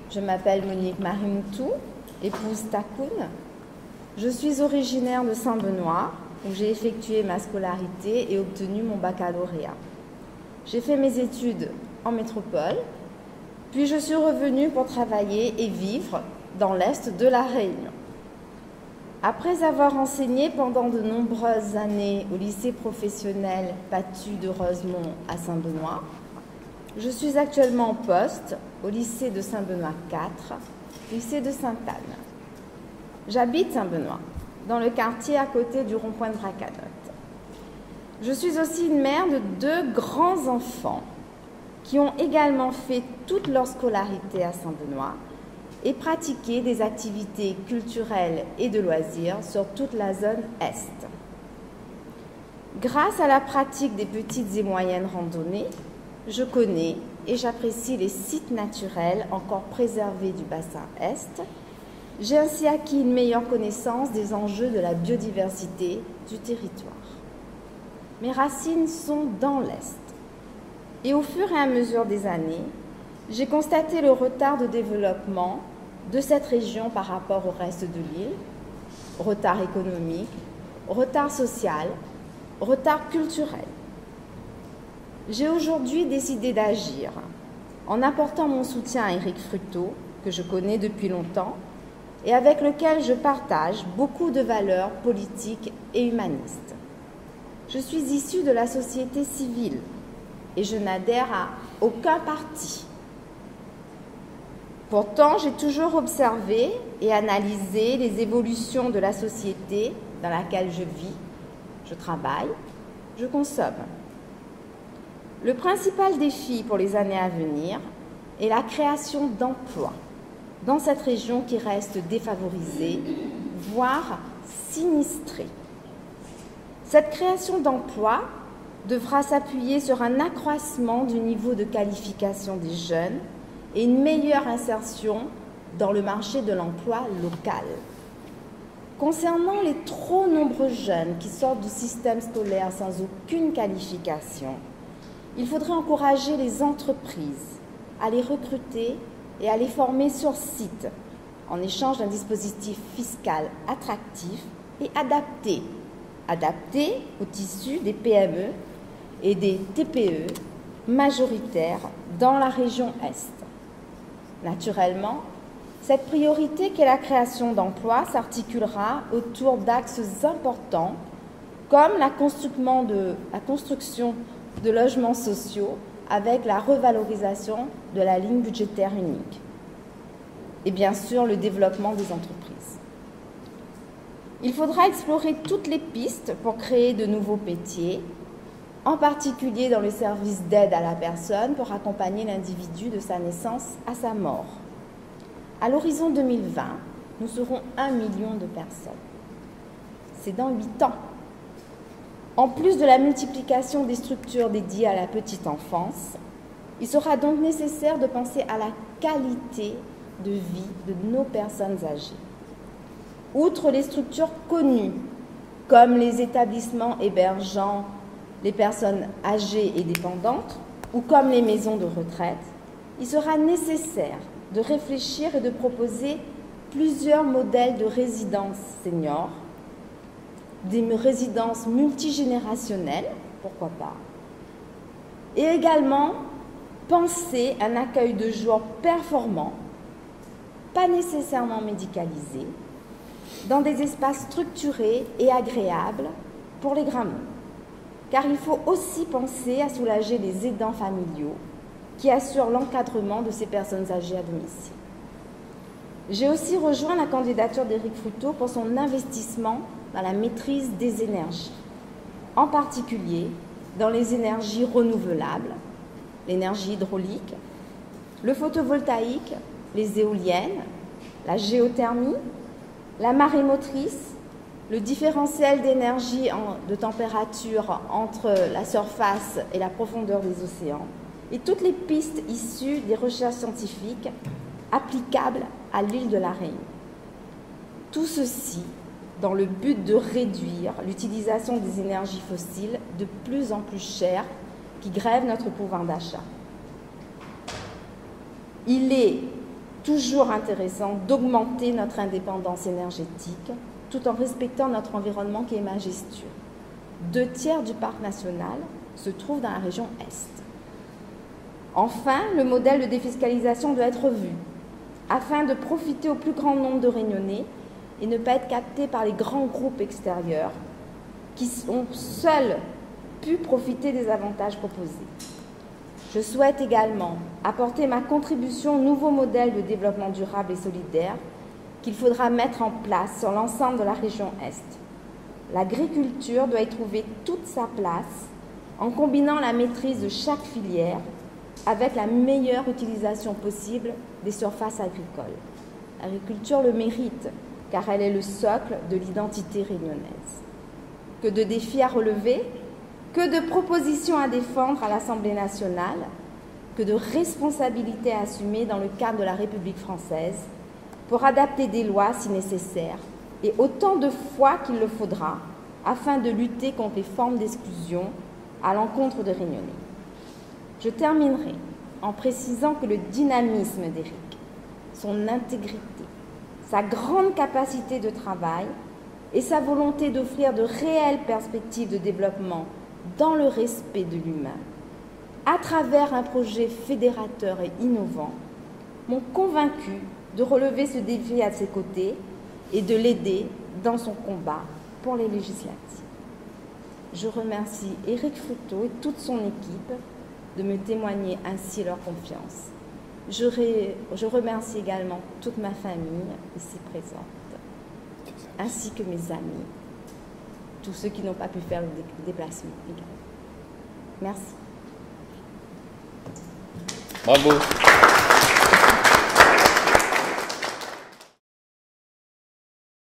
Je m'appelle Monique Marimoutou, épouse Takoun. Je suis originaire de Saint-Benoît, où j'ai effectué ma scolarité et obtenu mon baccalauréat. J'ai fait mes études en métropole, puis je suis revenue pour travailler et vivre dans l'est de la Réunion. Après avoir enseigné pendant de nombreuses années au lycée professionnel Patu de Rosemont à Saint-Benoît, je suis actuellement en poste au lycée de Saint-Benoît 4, lycée de Sainte-Anne. J'habite Saint-Benoît, dans le quartier à côté du rond-point de Bracanotte. Je suis aussi une mère de 2 grands enfants qui ont également fait toute leur scolarité à Saint-Benoît et pratiqué des activités culturelles et de loisirs sur toute la zone Est. Grâce à la pratique des petites et moyennes randonnées, je connais et j'apprécie les sites naturels encore préservés du bassin Est. J'ai ainsi acquis une meilleure connaissance des enjeux de la biodiversité du territoire. Mes racines sont dans l'Est. Et au fur et à mesure des années, j'ai constaté le retard de développement de cette région par rapport au reste de l'île, retard économique, retard social, retard culturel. J'ai aujourd'hui décidé d'agir en apportant mon soutien à Éric Fructeau, que je connais depuis longtemps, et avec lequel je partage beaucoup de valeurs politiques et humanistes. Je suis issue de la société civile et je n'adhère à aucun parti. Pourtant, j'ai toujours observé et analysé les évolutions de la société dans laquelle je vis, je travaille, je consomme. Le principal défi pour les années à venir est la création d'emplois dans cette région qui reste défavorisée, voire sinistrée. Cette création d'emplois devra s'appuyer sur un accroissement du niveau de qualification des jeunes et une meilleure insertion dans le marché de l'emploi local. Concernant les trop nombreux jeunes qui sortent du système scolaire sans aucune qualification, il faudrait encourager les entreprises à les recruter et à les former sur site en échange d'un dispositif fiscal attractif et adapté au tissu des PME et des TPE majoritaires dans la région Est. Naturellement, cette priorité qu'est la création d'emplois s'articulera autour d'axes importants comme la construction de logements sociaux avec la revalorisation de la ligne budgétaire unique et bien sûr le développement des entreprises. Il faudra explorer toutes les pistes pour créer de nouveaux métiers, en particulier dans le service d'aide à la personne pour accompagner l'individu de sa naissance à sa mort. À l'horizon 2020, nous serons 1 million de personnes. C'est dans 8 ans. En plus de la multiplication des structures dédiées à la petite enfance, il sera donc nécessaire de penser à la qualité de vie de nos personnes âgées. Outre les structures connues, comme les établissements hébergeant les personnes âgées et dépendantes, ou comme les maisons de retraite, il sera nécessaire de réfléchir et de proposer plusieurs modèles de résidences seniors, des résidences multigénérationnelles, pourquoi pas, et également penser un accueil de jour performant, pas nécessairement médicalisé, dans des espaces structurés et agréables pour les grands. Car il faut aussi penser à soulager les aidants familiaux qui assurent l'encadrement de ces personnes âgées à domicile. J'ai aussi rejoint la candidature d'Éric Fructeau pour son investissement dans la maîtrise des énergies, en particulier dans les énergies renouvelables, l'énergie hydraulique, le photovoltaïque, les éoliennes, la géothermie, la marée motrice, le différentiel d'énergie de température entre la surface et la profondeur des océans, et toutes les pistes issues des recherches scientifiques applicables à l'île de la Réunion. Tout ceci dans le but de réduire l'utilisation des énergies fossiles de plus en plus chères qui grèvent notre pouvoir d'achat. Il est toujours intéressant d'augmenter notre indépendance énergétique tout en respectant notre environnement qui est majestueux. 2/3 du parc national se trouve dans la région Est. Enfin, le modèle de défiscalisation doit être revu afin de profiter au plus grand nombre de Réunionnais et ne pas être capté par les grands groupes extérieurs qui ont seuls pu profiter des avantages proposés. Je souhaite également apporter ma contribution au nouveau modèle de développement durable et solidaire qu'il faudra mettre en place sur l'ensemble de la région Est. L'agriculture doit y trouver toute sa place en combinant la maîtrise de chaque filière avec la meilleure utilisation possible des surfaces agricoles. L'agriculture le mérite, car elle est le socle de l'identité réunionnaise. Que de défis à relever, que de propositions à défendre à l'Assemblée nationale, que de responsabilités à assumer dans le cadre de la République française pour adapter des lois si nécessaire, et autant de fois qu'il le faudra, afin de lutter contre les formes d'exclusion à l'encontre de Réunionnais. Je terminerai en précisant que le dynamisme d'Éric, son intégrité, sa grande capacité de travail et sa volonté d'offrir de réelles perspectives de développement dans le respect de l'humain, à travers un projet fédérateur et innovant, m'ont convaincu de relever ce défi à ses côtés et de l'aider dans son combat pour les législatives. Je remercie Éric Fruteau et toute son équipe de me témoigner ainsi leur confiance. Je remercie également toute ma famille ici présente, ainsi que mes amis, tous ceux qui n'ont pas pu faire le déplacement également. Merci. Bravo.